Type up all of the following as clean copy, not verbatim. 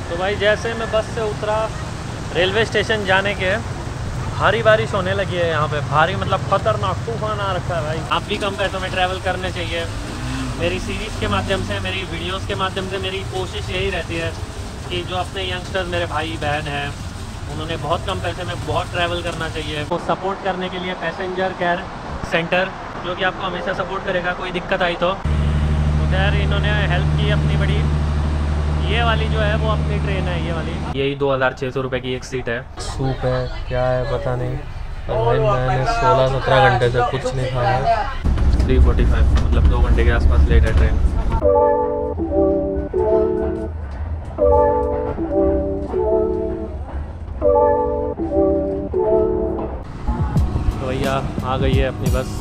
तो भाई जैसे मैं बस से उतरा, रेलवे स्टेशन जाने के भारी बारिश होने लगी है यहाँ पे। भारी मतलब ख़तरनाक तूफान आ रखा है भाई। आप भी कम पैसों में ट्रैवल करने चाहिए। मेरी सीरीज़ के माध्यम से, मेरी वीडियोस के माध्यम से मेरी कोशिश यही रहती है कि जो अपने यंगस्टर्स मेरे भाई बहन हैं, उन्होंने बहुत कम पैसे में बहुत ट्रैवल करना चाहिए। तो सपोर्ट करने के लिए पैसेंजर केयर सेंटर, जो कि आपको हमेशा सपोर्ट करेगा कोई दिक्कत आई तो खैर इन्होंने हेल्प की अपनी बड़ी। ये वाली जो है वो अपनी ट्रेन है, ये वाली, यही 2600 रुपये की एक सीट है। सूप है क्या है पता नहीं, और भाई मैंने 16-17 घंटे से कुछ नहीं खाया। 3:45 मतलब 2 घंटे के आसपास लेट है ट्रेन। तो भैया आ गई है अपनी बस।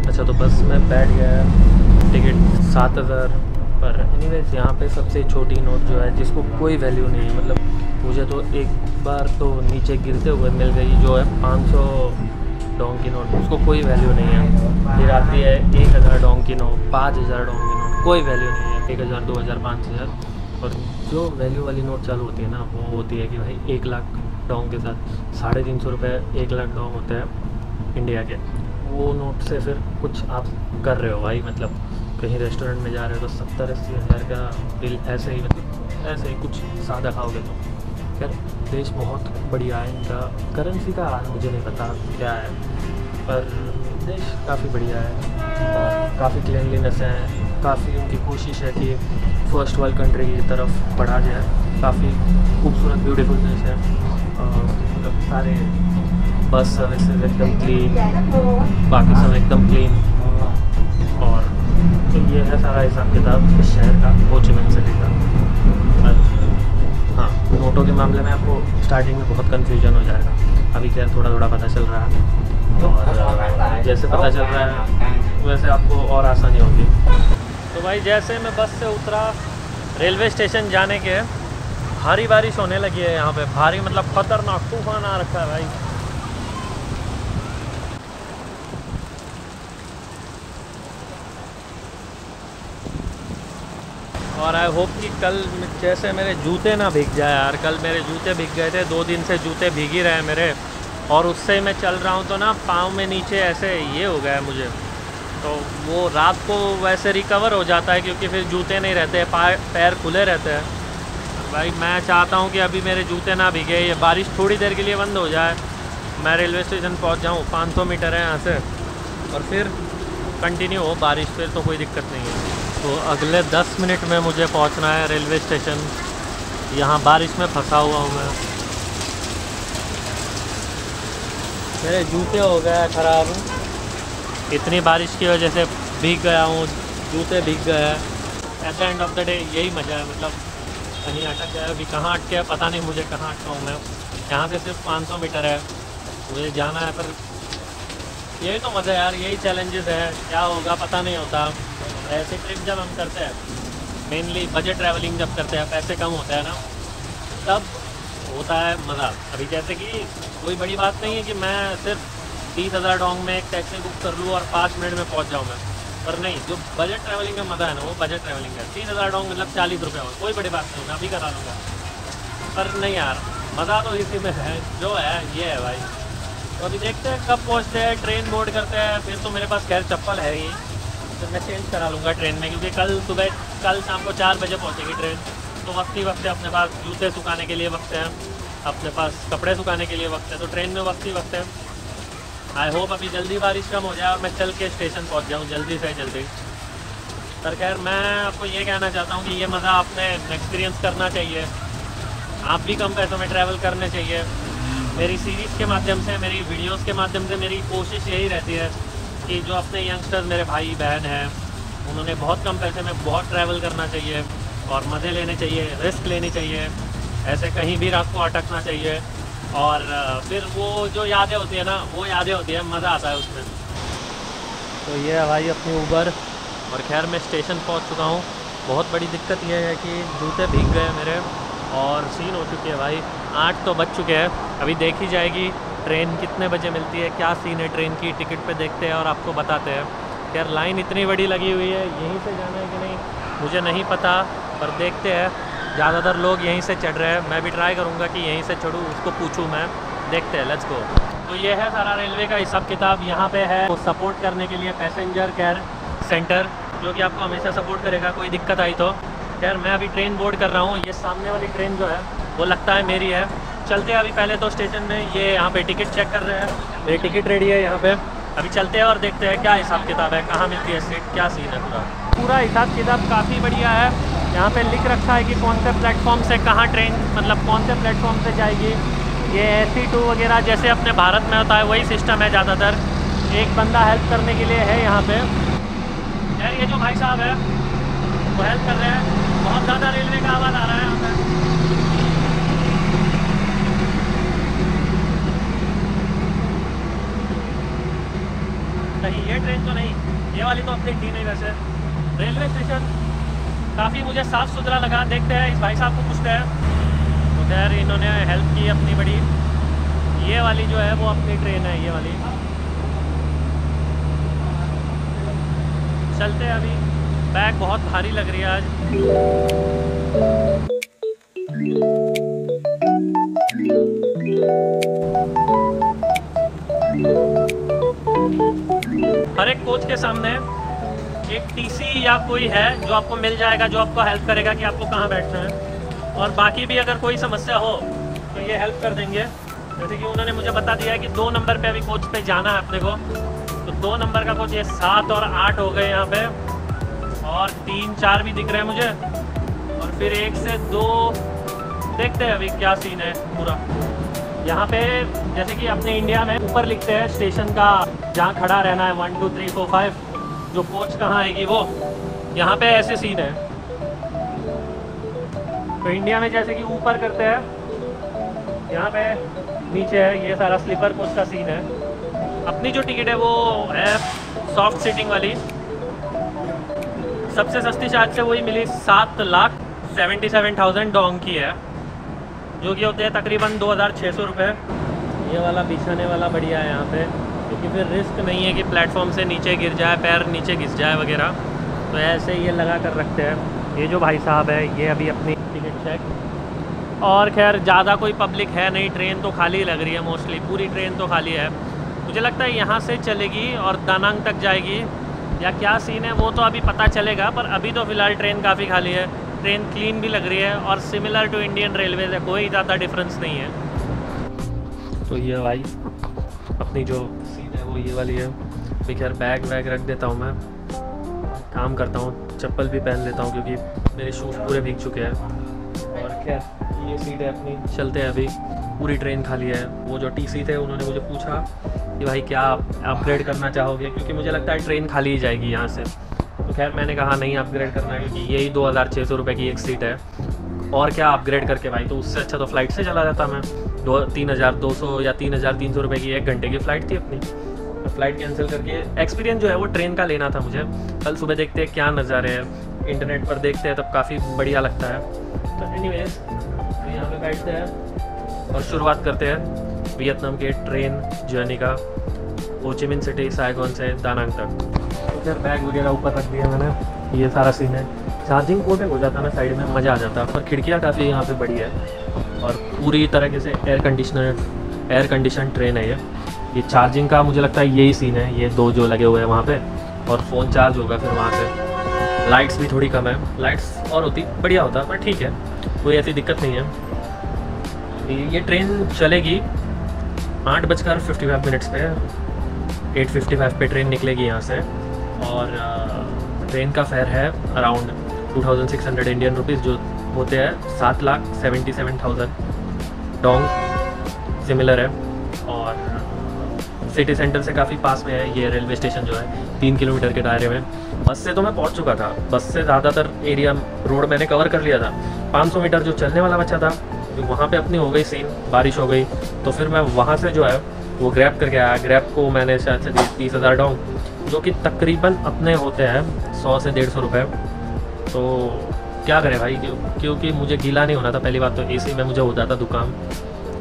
अच्छा तो बस में बैठ गया, टिकट 7000 पर। एनीवेज यहाँ पे सबसे छोटी नोट जो है जिसको कोई वैल्यू नहीं है, मतलब मुझे तो एक बार तो नीचे गिरते हुए मिल गई, जो है 500 डोंग की नोट, उसको कोई वैल्यू नहीं है। फिर आती है 1000 डोंग की नोट, 5000 डोंग की नोट, कोई वैल्यू नहीं है। 1000, 2000, 5000। और जो वैल्यू वाली नोट चालू होती है ना, वो होती है कि भाई 1 लाख डोंग के साथ 350 रुपये 1 लाख डोंग होते हैं इंडिया के। वो नोट से फिर कुछ आप कर रहे हो भाई, मतलब कहीं रेस्टोरेंट में जा रहे हो तो 70-80 हज़ार का बिल ऐसे ही, मतलब ऐसे ही कुछ सादा खाओगे तो। खैर देश बहुत बढ़िया है, इनका करेंसी का हाल मुझे नहीं पता क्या है, पर देश काफ़ी बढ़िया है और काफ़ी क्लीनलीनेस है। काफ़ी उनकी कोशिश है कि फर्स्ट वर्ल्ड कंट्री की तरफ बढ़ा जाए। काफ़ी खूबसूरत ब्यूटीफुल देश है, मतलब सारे बस सर्विसेज एकदम क्लीन, बाकी सब एकदम क्लीन। और तो ये है सारा हिसाब किताब इस शहर का, हो ची मिन सिटी का। हाँ, नोटों के मामले में आपको स्टार्टिंग में बहुत कन्फ्यूजन हो जाएगा, अभी क्या थोड़ा थोड़ा पता चल रहा है, और जैसे पता चल रहा है वैसे आपको और आसानी होगी। तो भाई जैसे मैं बस से उतरा, रेलवे स्टेशन जाने के भारी बारिश होने लगी है यहाँ पे। भारी मतलब ख़तरनाक तूफान आ रखा है भाई। और आई होप कि कल जैसे मेरे जूते ना भीग जाए यार। कल मेरे जूते भीग गए थे, 2 दिन से जूते भीग ही रहे हैं मेरे, और उससे मैं चल रहा हूँ तो ना पाँव में नीचे ऐसे ये हो गया है मुझे। तो वो रात को वैसे रिकवर हो जाता है क्योंकि फिर जूते नहीं रहते, पैर खुले रहते हैं। भाई मैं चाहता हूँ कि अभी मेरे जूते ना भीगे, ये बारिश थोड़ी देर के लिए बंद हो जाए, मैं रेलवे स्टेशन पहुँच जाऊँ। 500 मीटर है यहाँ से, और फिर कंटिन्यू हो बारिश, फिर तो कोई दिक्कत नहीं है। तो अगले 10 मिनट में मुझे पहुंचना है रेलवे स्टेशन। यहाँ बारिश में फंसा हुआ हूँ मैं। मेरे जूते हो गए ख़राब, इतनी बारिश की वजह से भीग गया हूँ, जूते भीग गए हैं। At the end of the day यही मज़ा है, मतलब कहीं अटक गया, अभी कहाँ अटके है पता नहीं मुझे, कहाँ अटका हूँ मैं। यहाँ से सिर्फ 500 मीटर है मुझे जाना है, पर यही तो मज़ा है यार, यही चैलेंजेस है, क्या होगा पता नहीं होता। ऐसे ट्रिप जब हम करते हैं, मेनली बजट ट्रैवलिंग जब करते हैं, पैसे कम होते हैं ना, तब होता है मज़ा। अभी जैसे कि कोई बड़ी बात नहीं है कि मैं सिर्फ 30,000 डोंग में एक टैक्सी बुक कर लूँ और 5 मिनट में पहुँच जाऊँ मैं, पर नहीं, जो बजट ट्रैवलिंग का मज़ा है ना, वो बजट ट्रैवलिंग है। 30,000 डोंग मतलब 40 रुपये हो, कोई बड़ी बात नहीं, मैं अभी करा लूँगा। पर नहीं यार, मज़ा तो इसी में है, जो है ये है भाई। तो अभी देखते हैं कब पहुँचते हैं, ट्रेन बोर्ड करते हैं। फिर तो मेरे पास खैर चप्पल है ही, तो मैं चेंज करा लूँगा ट्रेन में, क्योंकि कल शाम को 4 बजे पहुँचेगी ट्रेन। तो वक्त ही वक्त है, अपने पास जूते सुखाने के लिए वक्त है, अपने पास कपड़े सुखाने के लिए वक्त है, तो ट्रेन में वक्त ही वक्त है। आई होप अभी जल्दी बारिश कम हो जाए और मैं चल के स्टेशन पहुँच जाऊँ जल्दी से जल्दी। पर खैर मैं आपको ये कहना चाहता हूँ कि ये मज़ा आपने एक्सपीरियंस करना चाहिए, आप भी कम पैसों में ट्रैवल करने चाहिए। मेरी सीरीज़ के माध्यम से, मेरी वीडियोस के माध्यम से मेरी कोशिश यही रहती है कि जो अपने यंगस्टर्स मेरे भाई बहन हैं, उन्होंने बहुत कम पैसे में बहुत ट्रैवल करना चाहिए और मज़े लेने चाहिए, रिस्क लेनी चाहिए, ऐसे कहीं भी रात को अटकना चाहिए। और फिर वो जो यादें होती है ना, वो यादें होती है, मज़ा आता है उसमें। तो ये है भाई अपनी ऊबर, और खैर मैं स्टेशन पहुंच चुका हूं। बहुत बड़ी दिक्कत ये है कि जूते भीग गए मेरे और सीन हो चुकी है भाई। 8 तो बज चुके हैं, अभी देखी जाएगी ट्रेन कितने बजे मिलती है, क्या सीन है ट्रेन की। टिकट पे देखते हैं और आपको बताते हैं। यार लाइन इतनी बड़ी लगी हुई है, यहीं से जाना है कि नहीं मुझे नहीं पता, पर देखते हैं। ज़्यादातर लोग यहीं से चढ़ रहे हैं, मैं भी ट्राई करूँगा कि यहीं से चढ़ूँ, उसको पूछूँ मैं, देखते हैं, लेट्स गो। तो ये है सारा रेलवे का हिसाब किताब। यहाँ पे है वो सपोर्ट करने के लिए पैसेंजर केयर सेंटर, जो कि आपको हमेशा सपोर्ट करेगा कोई दिक्कत आई तो। खैर मैं अभी ट्रेन बोर्ड कर रहा हूँ, ये सामने वाली ट्रेन जो है वो लगता है मेरी है। चलते हैं अभी पहले तो स्टेशन में, ये यहाँ पे टिकट चेक कर रहे हैं, मेरी टिकट रेडी है यहाँ पे। अभी चलते हैं और देखते हैं क्या हिसाब किताब है, कहाँ मिलती है सीट, क्या सीन है पूरा हिसाब किताब काफ़ी बढ़िया है। यहाँ पे लिख रखा है कि कौन से प्लेटफॉर्म से कहाँ ट्रेन, मतलब कौन से प्लेटफॉर्म से जाएगी। ये AC2 वगैरह जैसे अपने भारत में होता है वही सिस्टम है ज़्यादातर। एक बंदा हेल्प करने के लिए है यहाँ पे। यार ये जो भाई साहब है वो हेल्प कर रहे हैं, बहुत ज़्यादा रेलवे का आवाज़ आ रहा है यहाँ पे। नहीं ये ट्रेन तो नहीं, ये वाली तो अपनी थी नहीं। वैसे रेलवे स्टेशन काफ़ी मुझे साफ़ सुथरा लगा। देखते हैं, इस भाई साहब को पूछते हैं। तो खैर इन्होंने हेल्प की अपनी बड़ी। ये वाली जो है वो अपनी ट्रेन है, ये वाली। चलते हैं अभी, बैग बहुत भारी लग रही है आज। हर एक कोच के सामने एक TC या कोई है जो आपको मिल जाएगा, जो आपको हेल्प करेगा कि आपको कहाँ बैठना है। और बाकी भी अगर कोई समस्या हो तो ये हेल्प कर देंगे। जैसे कि उन्होंने मुझे बता दिया है कि 2 नंबर पे अभी कोच पे जाना है अपने को। तो 2 नंबर का कोच, ये 7 और 8 हो गए यहाँ पे, और 3, 4 भी दिख रहे हैं मुझे, और फिर 1 से 2 देखते हैं अभी क्या सीन है पूरा। यहाँ पे जैसे कि अपने इंडिया में ऊपर लिखते हैं स्टेशन का जहाँ खड़ा रहना है, 1 2 3 4 5, जो कोच कहाँ आएगी वो। यहाँ पे ऐसे सीन है। तो इंडिया में जैसे कि ऊपर करते हैं, यहाँ पे नीचे है। ये सारा स्लीपर कोच का सीन है। अपनी जो टिकट है वो है सॉफ्ट सीटिंग वाली। सबसे सस्ती शायद से वही मिली, 7,77,000 डोंग की है, जो कि होते हैं तकरीबन 2,600 रुपये। ये वाला बिछाने वाला बढ़िया है यहाँ पे, क्योंकि फिर रिस्क नहीं है कि प्लेटफॉर्म से नीचे गिर जाए, पैर नीचे घिस जाए वगैरह। तो ऐसे ये लगा कर रखते हैं। ये जो भाई साहब है ये अभी अपनी टिकट चेक। और खैर ज़्यादा कोई पब्लिक है नहीं, ट्रेन तो खाली लग रही है मोस्टली, पूरी ट्रेन तो खाली है। मुझे लगता है यहाँ से चलेगी और दानांग तक जाएगी, या क्या सीन है वो तो अभी पता चलेगा। पर अभी तो फ़िलहाल ट्रेन काफ़ी खाली है। ट्रेन क्लीन भी लग रही है और सिमिलर टू इंडियन रेलवे है, कोई ज़्यादा डिफरेंस नहीं है। तो ये भाई अपनी जो सीट है वो ये वाली है। अभी खैर बैग वैग रख देता हूँ, मैं काम करता हूँ, चप्पल भी पहन लेता हूँ क्योंकि मेरे शूज़ पूरे भीग चुके हैं। और खैर ये सीट है अपनी, चलते हैं अभी। पूरी ट्रेन खाली है। वो जो TC थे उन्होंने मुझे पूछा कि भाई क्या आप अपग्रेड करना चाहोगे, क्योंकि मुझे लगता है ट्रेन खाली ही जाएगी यहाँ से। तो खैर मैंने कहा नहीं अपग्रेड करना है, क्योंकि यही 2,600 रुपये की एक सीट है, और क्या अपग्रेड करके भाई। तो उससे अच्छा तो फ़्लाइट से चला जाता मैं। 3,200 या 3,300 रुपये की 1 घंटे की फ़्लाइट थी अपनी। तो फ़्लाइट कैंसिल करके एक्सपीरियंस जो है वो ट्रेन का लेना था मुझे। कल सुबह देखते हैं क्या नज़ारे हैं, इंटरनेट पर देखते हैं तब काफ़ी बढ़िया लगता है। तो एनीवेज यहाँ पे बैठते हैं और शुरुआत करते हैं वियतनाम के ट्रेन जर्नी का, हो ची मिन सिटी साइगोन से दानांग तक। फिर बैग वगैरह ऊपर रख दिया मैंने। ये सारा सीन है। चार्जिंग पोर्ट हो जाता ना साइड में, मज़ा आ जाता। पर खिड़कियाँ काफ़ी यहाँ पे बड़ी है, और पूरी तरीके से एयर कंडीशन ट्रेन है ये चार्जिंग का मुझे लगता है यही सीन है। ये 2 जो लगे हुए हैं वहाँ पे, और फ़ोन चार्ज होगा फिर वहाँ से। लाइट्स भी थोड़ी कम है, लाइट्स और होती बढ़िया होता, पर ठीक है, कोई ऐसी दिक्कत नहीं है। ये ट्रेन चलेगी 8:55 पे, 8:55 पे ट्रेन निकलेगी यहाँ से। और ट्रेन का फेयर है अराउंड 2,600 इंडियन रुपीज़, जो होते हैं 7,77,000 डोंग। सिमिलर है, और सिटी सेंटर से काफ़ी पास में है ये रेलवे स्टेशन जो है, 3 किलोमीटर के दायरे में। बस से तो मैं पहुंच चुका था, बस से ज़्यादातर एरिया रोड मैंने कवर कर लिया था। 500 मीटर जो चलने वाला बचा था, वहाँ पे अपनी हो गई सीन, बारिश हो गई। तो फिर मैं वहाँ से जो है वो ग्रैब करके आया। ग्रैब को मैंने शायद से 30,000 डोंग, जो कि तकरीबन अपने होते हैं 100 से 150 रुपये। तो क्या करें भाई, क्योंकि मुझे गीला नहीं होना था। पहली बात तो AC में मुझे हो जाता जुकाम,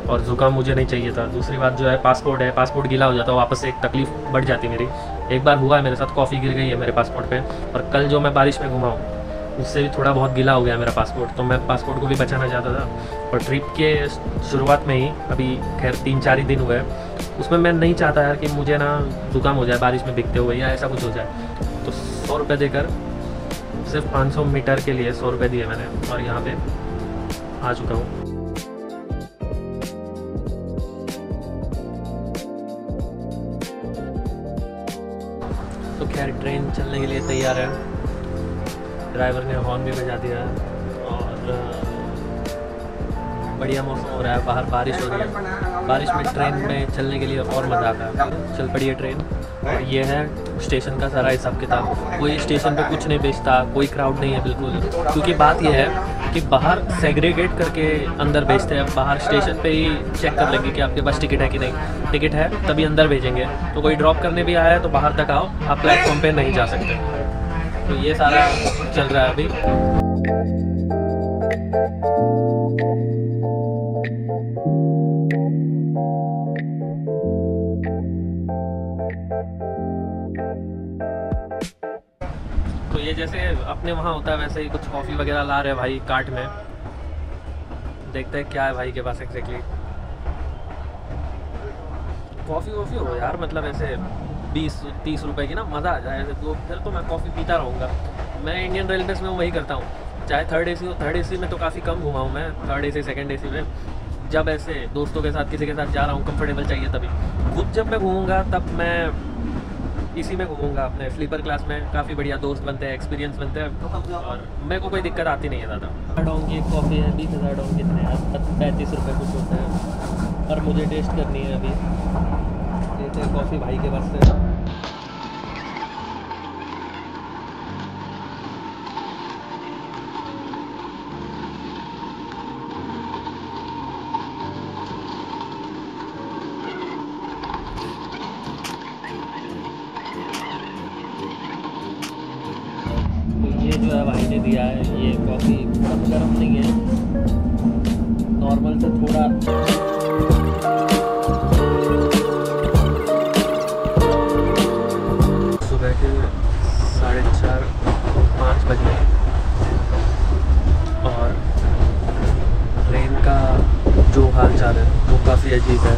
और जुकाम मुझे नहीं चाहिए था। दूसरी बात जो है पासपोर्ट है, पासपोर्ट गीला हो जाता, वापस से एक तकलीफ़ बढ़ जाती मेरी। एक बार हुआ है मेरे साथ, कॉफ़ी गिर गई है मेरे पासपोर्ट पे। और कल जो मैं बारिश में घुमा हूँ उससे भी थोड़ा बहुत गीला हो गया मेरा पासपोर्ट, तो मैं पासपोर्ट को भी बचाना चाहता था। और ट्रिप के शुरुआत में ही, अभी खैर 3-4 ही दिन हुए हैं, उसमें मैं नहीं चाहता यार कि मुझे ना जुकाम हो जाए बारिश में भीगते हुए या ऐसा कुछ हो जाए। तो 100 रुपये देकर सिर्फ 500 मीटर के लिए 100 रुपये दिए मैंने, और यहाँ पे आ चुका हूँ। तो खैर ट्रेन चलने के लिए तैयार है, ड्राइवर ने हॉर्न भी बजा दिया है और बढ़िया मौसम हो रहा है, बाहर बारिश हो रही है। बारिश में ट्रेन में चलने के लिए और मज़ा आता है। चल पड़ी है ट्रेन, और ये है स्टेशन का सारा हिसाब किताब। कोई स्टेशन पे कुछ नहीं बेचता, कोई क्राउड नहीं है बिल्कुल, क्योंकि बात यह है कि बाहर सेग्रीगेट करके अंदर भेजते हैं। बाहर स्टेशन पे ही चेक कर लेंगे कि आपके पास टिकट है कि नहीं, टिकट है तभी अंदर भेजेंगे। तो कोई ड्रॉप करने भी आया है तो बाहर तक आओ, आप प्लेटफॉर्म पे नहीं जा सकते। तो ये सारा चल रहा है अभी। तो ये जैसे अपने वहाँ होता है वैसे ही कुछ कॉफ़ी वगैरह ला रहे हैं भाई कार्ट में। देखते हैं क्या है भाई के पास एग्जैक्टली। कॉफ़ी वॉफ़ी हो यार, मतलब ऐसे 20-30 रुपए की ना, मज़ा आ जाए ऐसे, तो फिर तो मैं कॉफ़ी पीता रहूँगा। मैं इंडियन रेलवेज़ में वही करता हूँ, चाहे थर्ड एसी हो। थर्ड एसी में तो काफ़ी कम घुमा हूँ मैं, थर्ड एसी सेकंड एसी में जब ऐसे दोस्तों के साथ किसी के साथ जा रहा हूँ, कंफर्टेबल चाहिए तभी। खुद जब मैं घूमूँगा तब मैं इसी में घूमूँगा, अपने स्लीपर क्लास में। काफ़ी बढ़िया दोस्त बनते हैं, एक्सपीरियंस बनते हैं, और मेरे को कोई दिक्कत आती नहीं है ज़्यादा। डोंग की एक कॉफ़ी है 20,000 डोंग कितने हैं, 35 रुपये कुछ होते हैं, और मुझे टेस्ट करनी है अभी। लेते हैं कॉफ़ी भाई के पास से। ये जो है भाई ने दिया है, ये कॉफ़ी बहुत गर्म नहीं है, नॉर्मल से थोड़ा। सुबह के 4:30-5 बजे, और ट्रेन का जो हाल चाल है वो काफ़ी अजीब है।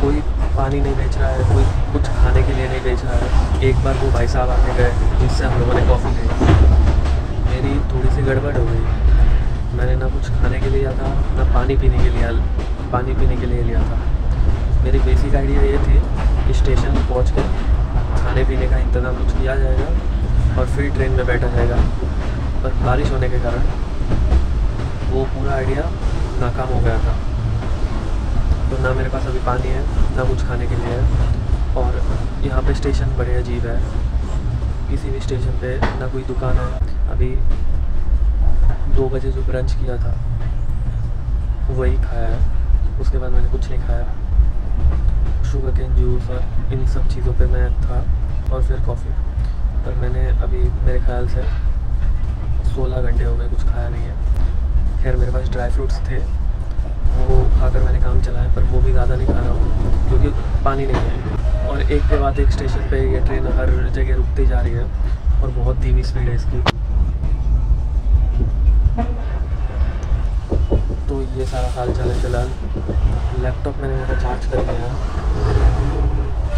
कोई पानी नहीं बेच रहा है, कोई कुछ खाने के लिए नहीं बेच रहा है। एक बार वो भाई साहब आके गए जिससे हम लोगों ने कॉफ़ी ली, मेरी थोड़ी सी गड़बड़ हो गई। मैंने ना कुछ खाने के लिए लिया था, ना पानी पीने के लिए लिया था। मेरी बेसिक आइडिया ये थी कि स्टेशन पहुँच कर खाने पीने का इंतज़ाम कुछ किया जाएगा और फिर ट्रेन में बैठा जाएगा, पर बारिश होने के कारण वो पूरा आइडिया नाकाम हो गया था। तो ना मेरे पास अभी पानी है, ना कुछ खाने के लिए है, और यहाँ पे स्टेशन बड़े अजीब है। किसी भी स्टेशन पे ना कोई दुकान है। अभी 2 बजे जो ब्रंच किया था वही खाया है, उसके बाद मैंने कुछ नहीं खाया। शुगर कैन जूस और इन सब चीज़ों पे मैं था, और फिर कॉफ़ी। पर मैंने अभी मेरे ख्याल से 16 घंटे हो गए कुछ खाया नहीं है। खैर मेरे पास ड्राई फ्रूट्स थे, वो खाकर मैंने काम चलाया, पर वो भी ज़्यादा नहीं खा रहा हूँ क्योंकि पानी नहीं है। और एक के बाद एक स्टेशन पे ये ट्रेन हर जगह रुकती जा रही है, और बहुत धीमी स्पीड है इसकी। तो ये सारा हाल चाल है फिलहाल। लैपटॉप मैंने मेरा चार्ज कर लिया,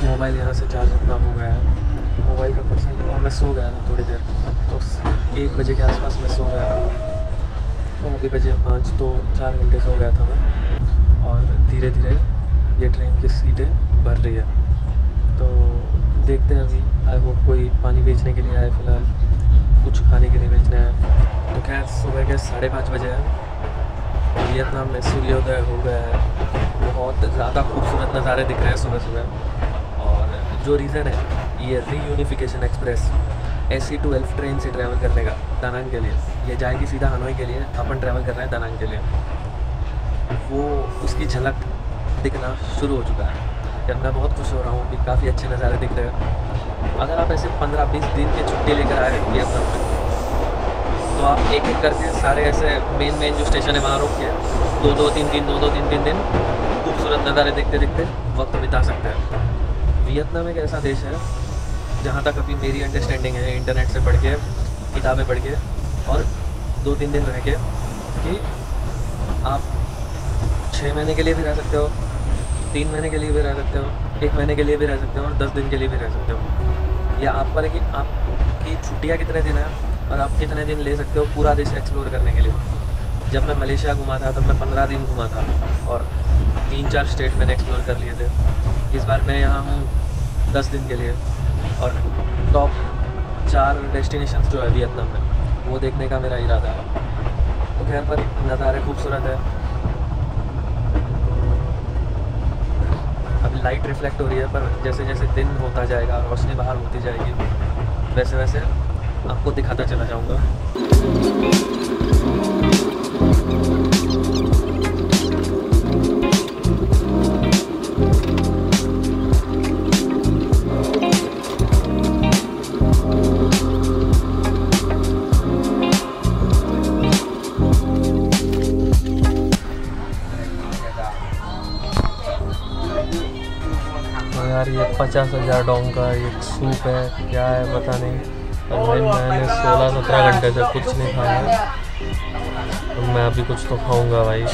मोबाइल यहाँ से चार्ज अपना हो गया है। मोबाइल का परसेंट, और मैं सो गया था थोड़ी देर, तो 1 बजे के आसपास मैं सो गया। तो अभी बजे 5, तो 4 घंटे सो गया था मैं। और धीरे धीरे ये ट्रेन की सीटें भर रही है, तो देखते हैं अभी। आई होप कोई पानी बेचने के लिए आए, फ़िलहाल कुछ खाने के लिए बेचना है। तो खैर सुबह के 5:30 बजे है, वियतनाम में सूर्योदय हो गया है। बहुत ज़्यादा खूबसूरत नज़ारे दिख रहे हैं सुबह सुबह। और जो रीज़न है ये reunification express SE to ELF train से ट्रैवल करने का दानांग के लिए, ये जाएगी सीधा हनोई के लिए, अपन ट्रैवल कर रहे हैं दानांग के लिए। वो उसकी झलक दिखना शुरू हो चुका है। यार मैं बहुत खुश हो रहा हूँ कि काफ़ी अच्छे नज़ारे दिख रहे हैं। अगर आप ऐसे 15-20 दिन की छुट्टी लेकर आए वियतनाम में, तो आप एक एक करके सारे ऐसे मेन जो स्टेशन है वहाँ रुक के 2-2-3-3 दिन खूबसूरत नज़ारे देखते देखते वक्त बिता सकते हैं। वियतनाम एक ऐसा देश है जहाँ तक अभी मेरी अंडरस्टैंडिंग है इंटरनेट से पढ़ के, किताबें पढ़ के और 2-3 दिन रह के, कि आप 6 महीने के लिए भी रह सकते हो, 3 महीने के लिए भी रह सकते हो, 1 महीने के लिए भी रह सकते हो और 10 दिन के लिए भी रह सकते हो। या आप पर कि आपकी छुट्टियाँ कितने दिन हैं और आप कितने दिन ले सकते हो पूरा देश एक्सप्लोर करने के लिए। जब मैं मलेशिया घुमा था तब मैं 15 दिन घुमा था और 3-4 स्टेट मैंने एक्सप्लोर कर लिए थे। इस बार मैं यहाँ हूँ 10 दिन के लिए और टॉप 4 डेस्टिनेशंस जो है वियतनाम में वो देखने का मेरा इरादा है। तो खैर पर नज़ारे खूबसूरत है। अभी लाइट रिफ्लेक्ट हो रही है पर जैसे जैसे दिन होता जाएगा, रोशनी बाहर होती जाएगी, वैसे वैसे आपको दिखाता चला जाऊँगा। यार ये 50,000 डोंग का एक सूप है, क्या है पता नहीं। और भाई मैंने 16-17 घंटे से कुछ नहीं खाया है, तो मैं अभी कुछ तो खाऊंगा भाई।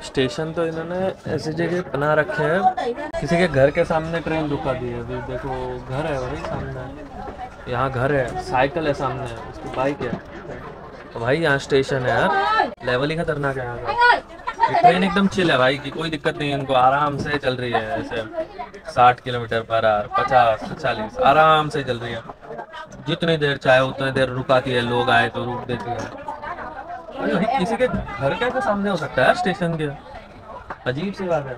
स्टेशन तो इन्होंने ऐसी जगह बना रखे हैं, किसी के घर के सामने ट्रेन रुका दी है। अभी देखो घर है भाई सामने, यहाँ घर है, साइकिल है सामने, उसकी बाइक है। तो भाई यहाँ स्टेशन है यार, लेवल ही खतरनाक है यहाँ का। ये ट्रेन एकदम चिल है भाई, की कोई दिक्कत नहीं है, इनको आराम से चल रही है ऐसे 60 किलोमीटर/आवर, 50-40 आराम से चल रही है। जितनी देर चाहे उतनी देर रुकाती है, लोग आए तो रुक देती है। किसी के घर कैसे सामने हो सकता है स्टेशन के, अजीब सी बात है।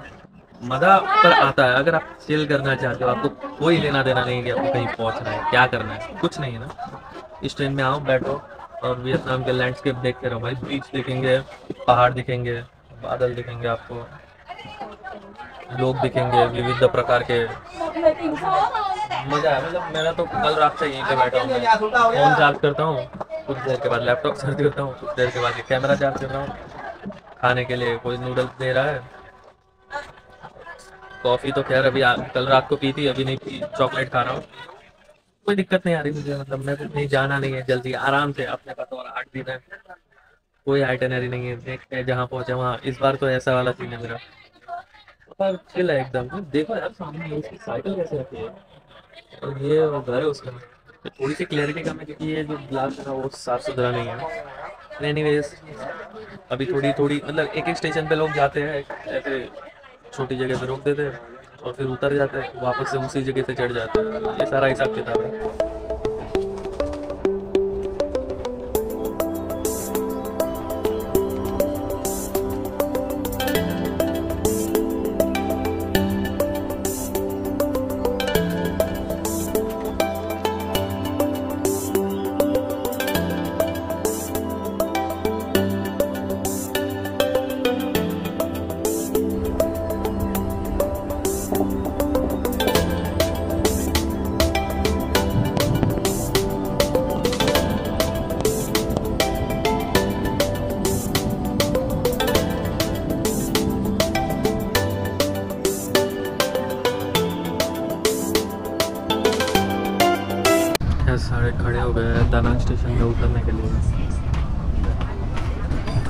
मज़ा पर आता है अगर आप चिल करना चाहते हो, आपको कोई लेना देना नहीं कि आपको कहीं पहुंचना है, क्या करना है, कुछ नहीं है ना। इस ट्रेन में आओ, बैठो और वियतनाम के लैंडस्केप देखते रहो भाई। बीच दिखेंगे, पहाड़ दिखेंगे, बादल दिखेंगे, आपको लोग दिखेंगे विविध प्रकार के। मज़ा है। मतलब मेरा तो कल रात से यहीं पे बैठा हूँ, फ़ोन चार्ज करता हूँ, कुछ देर के बाद लैपटॉप चार्ज करता हूँ, कुछ देर के बाद कैमरा चार्ज कर रहा हूँ। खाने के लिए कोई नूडल्स दे रहा है, कॉफ़ी तो खैर अभी कल रात को पी थी, अभी नहीं पी, चॉकलेट खा रहा हूँ। कोई दिक्कत नहीं आ रही मुझे, मतलब मैं कुछ नहीं, जाना नहीं है, जल्दी आराम से अपने पास और 8 दिन है, कोई आइटनरी नहीं है, देखते हैं जहाँ पहुँचे वहाँ। इस बार तो ऐसा वाला सीन है मेरा, पर चिल है एकदम। देखो यार सामने उसकी साइकिल कैसे रखी है, और ये वो घर है उसका। थोड़ी सी क्लैरिटी कम है क्योंकि ये जो ग्लास है वो साफ़ सुथरा नहीं है। एनीवेज अभी थोड़ी थोड़ी मतलब एक एक स्टेशन पे लोग जाते हैं, ऐसे छोटी जगह पे रोक देते हैं और फिर उतर जाते हैं, वापस से उसी जगह से चढ़ जाते हैं। ये सारा हिसाब किताब है।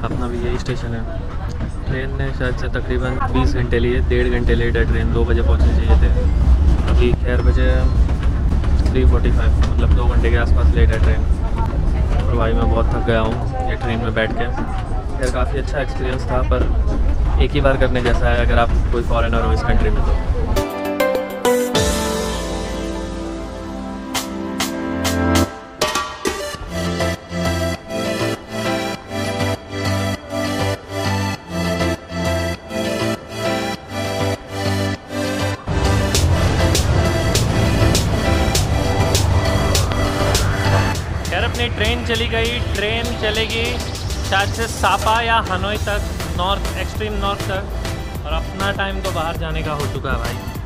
अपना भी यही स्टेशन है। ट्रेन ने शायद से तकरीबन 20 घंटे लिए, 1.5 घंटे लेट है ट्रेन, 2 बजे पहुँचने चाहिए थे। अभी खैर बजे 3:45, मतलब 2 घंटे के आसपास लेट है ट्रेन। और भाई मैं बहुत थक गया हूँ ये ट्रेन में बैठ के। खैर काफ़ी अच्छा एक्सपीरियंस था, पर एक ही बार करने जैसा है अगर आप कोई फॉरेनर हो इस कंट्री में तो। अपनी ट्रेन चली गई, ट्रेन चलेगी शायद से सापा या हनोई तक, नॉर्थ, एक्सट्रीम नॉर्थ तक। और अपना टाइम तो बाहर जाने का हो चुका है भाई।